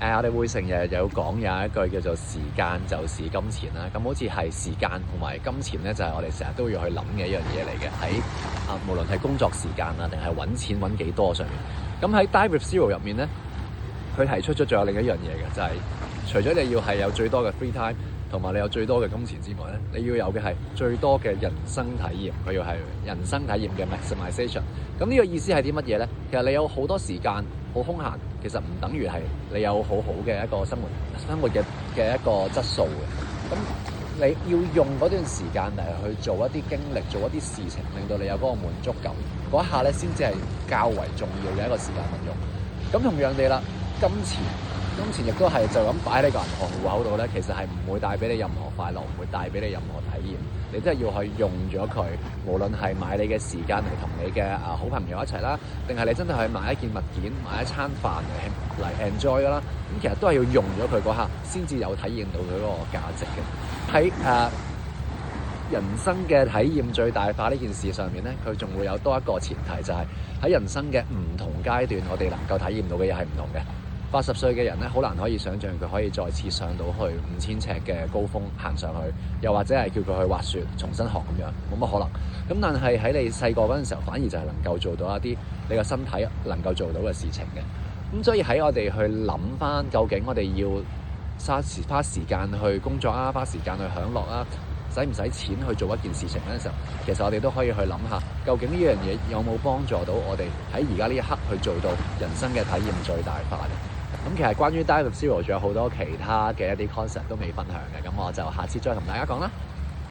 我哋會成日有講有一句叫做時間就是金錢啦，咁好似係時間同埋金錢咧，就係我哋成日都要去諗嘅一樣嘢嚟嘅。喺無論係工作時間啊，定係揾錢揾幾多上面。咁喺 Die with Zero 入面咧，佢提出咗仲有另一樣嘢嘅，就係除咗你要係有最多嘅 free time，同埋你有最多嘅金錢之外咧，你要有嘅係最多嘅人生體驗。佢要係人生體驗嘅 maximization。咁呢個意思係啲乜嘢咧？其實你有好多時間好空閒，其實唔等於係你有好好嘅一個生活嘅一個質素嘅。咁你要用嗰段時間嚟去做一啲經歷，做一啲事情，令到你有嗰個滿足感，嗰一下咧先至係較為重要嘅一個時間運用。咁同樣地啦，金錢亦都係就咁擺喺個銀行戶口度咧，其實係唔會帶俾你任何快樂，唔會帶俾你任何體驗。你真係要去用咗佢，無論係買你嘅時間嚟同你嘅好朋友一齊啦，定係你真係去買一件物件、買一餐飯嚟 enjoy 㗎啦。咁其實都係要用咗佢嗰刻，先至有體驗到佢嗰個價值嘅。喺人生嘅體驗最大化呢件事上面咧，佢仲會有多一個前提，就係喺人生嘅唔同階段，我哋能夠體驗到嘅嘢係唔同嘅。80歲嘅人咧，好難可以想像佢可以再次上到去5000尺嘅高峰行上去，又或者係叫佢去滑雪重新學咁樣，冇乜可能。咁但係喺你細個嗰陣時候，反而就係能夠做到一啲你個身體能夠做到嘅事情嘅。咁所以喺我哋去諗翻，究竟我哋要花時間去工作啊，花時間去享樂啊，使唔使錢去做一件事情嘅時候，其實我哋都可以去諗下，究竟呢樣嘢有冇幫助到我哋喺而家呢一刻去做到人生嘅體驗最大化嘅。咁其實關於 Die with Zero 仲有好多其他嘅一啲 concept 都未分享嘅，咁我就下次再同大家講啦。